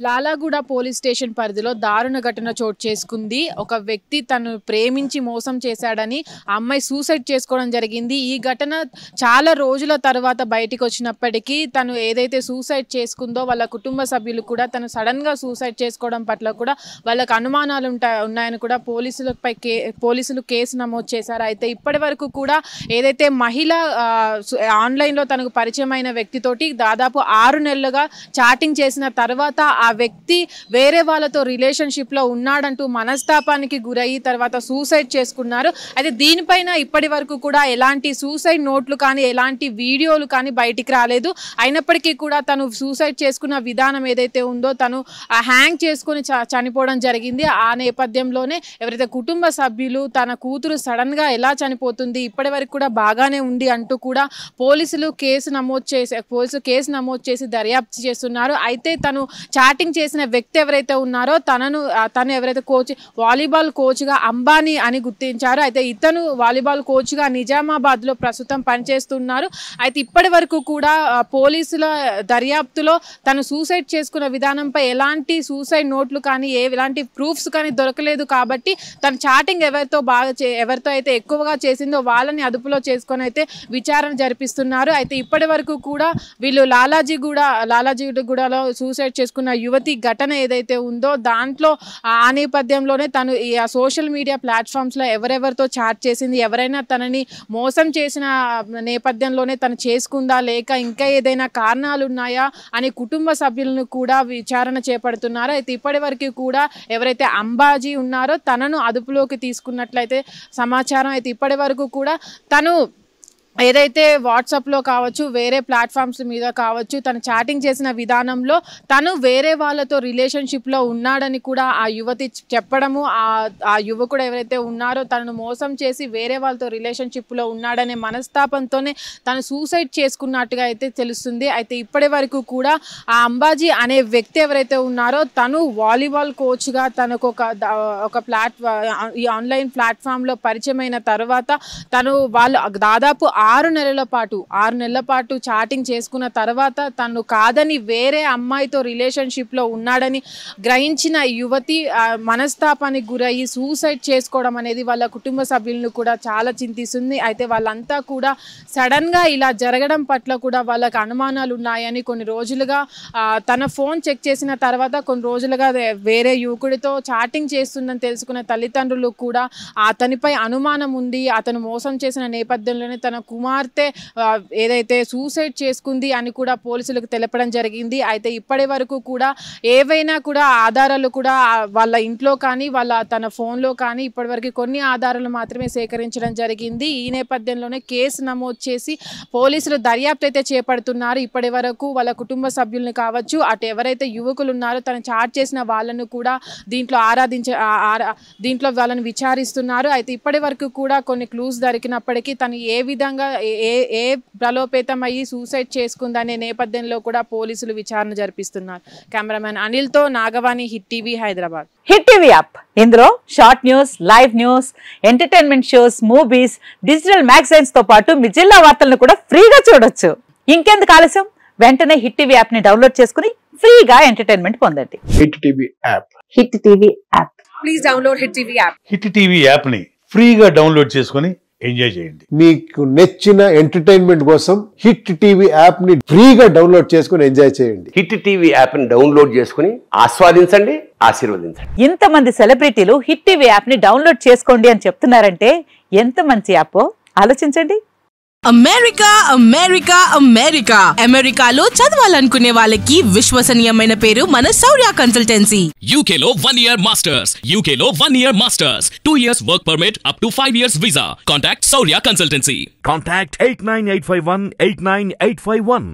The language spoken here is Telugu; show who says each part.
Speaker 1: లాలాగూడ పోలీస్ స్టేషన్ పరిధిలో దారుణ ఘటన చోటు చేసుకుంది. ఒక వ్యక్తి తను ప్రేమించి మోసం చేశాడని అమ్మాయి సూసైడ్ చేసుకోవడం జరిగింది. ఈ ఘటన చాలా రోజుల తర్వాత బయటికి వచ్చినప్పటికీ తను ఏదైతే సూసైడ్ చేసుకుందో వాళ్ళ కుటుంబ సభ్యులు కూడా తను సడన్గా సూసైడ్ చేసుకోవడం పట్ల కూడా వాళ్ళకు అనుమానాలు ఉన్నాయని కూడా పోలీసులు కేసు నమోదు చేశారు. అయితే ఇప్పటి వరకు కూడా ఏదైతే మహిళ ఆన్లైన్లో తనకు పరిచయమైన వ్యక్తితోటి దాదాపు 6 నెలలుగా చాటింగ్ చేసిన తర్వాత ఆ వ్యక్తి వేరే వాళ్ళతో రిలేషన్షిప్లో ఉన్నాడంటూ మనస్తాపానికి గురయ్యి తర్వాత సూసైడ్ చేసుకున్నారు. అయితే దీనిపైన ఇప్పటి వరకు కూడా ఎలాంటి సూసైడ్ నోట్లు కానీ ఎలాంటి వీడియోలు కానీ బయటికి రాలేదు. అయినప్పటికీ కూడా తను సూసైడ్ చేసుకున్న విధానం ఏదైతే ఉందో తను హ్యాంగ్ చేసుకుని చనిపోవడం జరిగింది. ఆ నేపథ్యంలోనే ఎవరైతే కుటుంబ సభ్యులు తన కూతురు సడన్గా ఎలా చనిపోతుంది ఇప్పటి వరకు కూడా బాగానే ఉంది అంటూ కూడా పోలీసులు కేసు నమోదు చేసి దర్యాప్తు చేస్తున్నారు. అయితే తను చాటింగ్ చేసిన వ్యక్తి ఎవరైతే ఉన్నారో తను ఎవరైతే వాలీబాల్ కోచ్గా అంబానీ అని గుర్తించారు. అయితే ఇతను వాలీబాల్ కోచ్గా నిజామాబాద్లో ప్రస్తుతం పనిచేస్తున్నారు. అయితే ఇప్పటి వరకు కూడా పోలీసుల దర్యాప్తులో తను సూసైడ్ చేసుకున్న విధానంపై ఎలాంటి సూసైడ్ నోట్లు కానీ ఎలాంటి ప్రూఫ్స్ కానీ దొరకలేదు. కాబట్టి తను చాటింగ్ ఎవరితో అయితే ఎక్కువగా చేసిందో వాళ్ళని అదుపులో చేసుకొని అయితే విచారణ జరిపిస్తున్నారు. అయితే ఇప్పటి వరకు కూడా వీళ్ళు లాలాజీగూడలో సూసైడ్ చేసుకున్న యువతి ఘటన ఏదైతే ఉందో దాంట్లో ఆ నేపథ్యంలోనే తను ఈ సోషల్ మీడియా ప్లాట్ఫామ్స్లో ఎవరెవరితో చాట్ చేసింది, ఎవరైనా తనని మోసం చేసిన నేపథ్యంలోనే తను చేసుకుందా లేక ఇంకా ఏదైనా కారణాలు ఉన్నాయా అని కుటుంబ సభ్యులను కూడా విచారణ చేపడుతున్నారు. అయితే ఇప్పటి వరకు కూడా ఎవరైతే అంబాజీ ఉన్నారో తనను అదుపులోకి తీసుకున్నట్లయితే సమాచారం. అయితే ఇప్పటి వరకు కూడా తను ఏదైతే వాట్సాప్లో కావచ్చు వేరే ప్లాట్ఫామ్స్ మీద కావచ్చు తను చాటింగ్ చేసిన విధానంలో తను వేరే వాళ్ళతో రిలేషన్షిప్లో ఉన్నాడని కూడా ఆ యువతి చెప్పడము, ఆ యువకుడు ఎవరైతే ఉన్నారో తనను మోసం చేసి వేరే వాళ్ళతో రిలేషన్షిప్లో ఉన్నాడనే మనస్తాపంతోనే తను సూసైడ్ చేసుకున్నట్టుగా అయితే తెలుస్తుంది. అయితే ఇప్పటి వరకు కూడా ఆ అంబాజీ అనే వ్యక్తి ఎవరైతే ఉన్నారో తను వాలీబాల్ కోచ్గా తనకు ఒక ఈ ఆన్లైన్ ప్లాట్ఫామ్లో పరిచయమైన తర్వాత వాళ్ళు దాదాపు 6 నెలల పాటు చాటింగ్ చేసుకున్న తర్వాత తను కాదని వేరే అమ్మాయితో రిలేషన్షిప్లో ఉన్నాడని గ్రహించిన యువతి మనస్తాపానికి గురయ్యి సూసైడ్ చేసుకోవడం అనేది వాళ్ళ కుటుంబ సభ్యులను కూడా చాలా చింతిస్తుంది. అయితే వాళ్ళంతా కూడా సడన్గా ఇలా జరగడం పట్ల కూడా వాళ్ళకి అనుమానాలు ఉన్నాయని కొన్ని రోజులుగా తన ఫోన్ చెక్ చేసిన తర్వాత కొన్ని రోజులుగా వేరే యువకుడితో చాటింగ్ చేస్తుందని తెలుసుకున్న తల్లిదండ్రులు కూడా అతనిపై అనుమానం ఉంది, అతను మోసం చేసిన నేపథ్యంలోనే తన కుమార్తె ఏదైతే సూసైడ్ చేసుకుంది అని కూడా పోలీసులకు తెలపడం జరిగింది. అయితే ఇప్పటి వరకు కూడా ఏవైనా కూడా ఆధారాలు కూడా వాళ్ళ ఇంట్లో కానీ తన ఫోన్లో కానీ ఇప్పటివరకు కొన్ని ఆధారాలు మాత్రమే సేకరించడం జరిగింది. ఈ నేపథ్యంలోనే కేసు నమోదు చేసి పోలీసులు దర్యాప్తు అయితే చేపడుతున్నారు. ఇప్పటి వరకు వాళ్ళ కుటుంబ సభ్యులను కావచ్చు అటు ఎవరైతే యువకులు ఉన్నారో తను చాట్ చేసిన వాళ్ళను కూడా దీంట్లో వాళ్ళని విచారిస్తున్నారు. అయితే ఇప్పటి వరకు కూడా కొన్ని క్లూస్ దొరికినప్పటికీ తను ఏ విధంగా ఏ ప్రలోభేతం అయ్యి సూసైడ్ చేసుకుందనే నేపథ్యంలో కూడా పోలీసులు విచారణ జరిపిస్తున్నారు. కెమెరామెన్ అనిల్తో Nagavani, hit TV, Hyderabad.
Speaker 2: Hit TV app ఇందులో short news, live news, entertainment shows, movies, digital magazines తో పాటు మీ జిల్లా వార్తలను కూడా ఫ్రీగా చూడొచ్చు. ఇంకెందుకు ఆలస్యం, వెంటనే హిట్ టీవీ యాప్ ని డౌన్లోడ్ చేసుకుని ఫ్రీగా ఎంటర్టైన్మెంట్ పొందండి.
Speaker 3: Hit TV app.
Speaker 2: Hit TV app.
Speaker 1: Please download hit TV app.
Speaker 4: Hit TV app ని ఫ్రీగా డౌన్లోడ్ చేసుకుని ఎంజాయ్ చేయండి.
Speaker 3: మీకు నచ్చిన ఎంటర్టైన్మెంట్ కోసం హిట్ టీవీ యాప్ ని ఫ్రీగా డౌన్లోడ్ చేసుకుని ఎంజాయ్ చేయండి.
Speaker 5: హిట్ టీవీ యాప్ ని డౌన్లోడ్ చేసుకుని ఆస్వాదించండి, ఆశీర్వదించండి.
Speaker 2: ఇంతమంది సెలబ్రిటీలు హిట్ టీవీ యాప్ ని డౌన్లోడ్ చేసుకోండి అని చెప్తున్నారంటే ఎంత మంచి యాప్ ఆలోచించండి.
Speaker 6: అమెరికాలో చదవాలనుకునే వాళ్ళకి విశ్వసనీయమైన పేరు మన శౌర్య కన్సల్టెన్సీ.
Speaker 7: UK లో 1 year masters, UK లో 1 year masters, 2 years work permit up to 5 years visa. Contact Saurya Consultancy.
Speaker 8: Contact 89851 89851.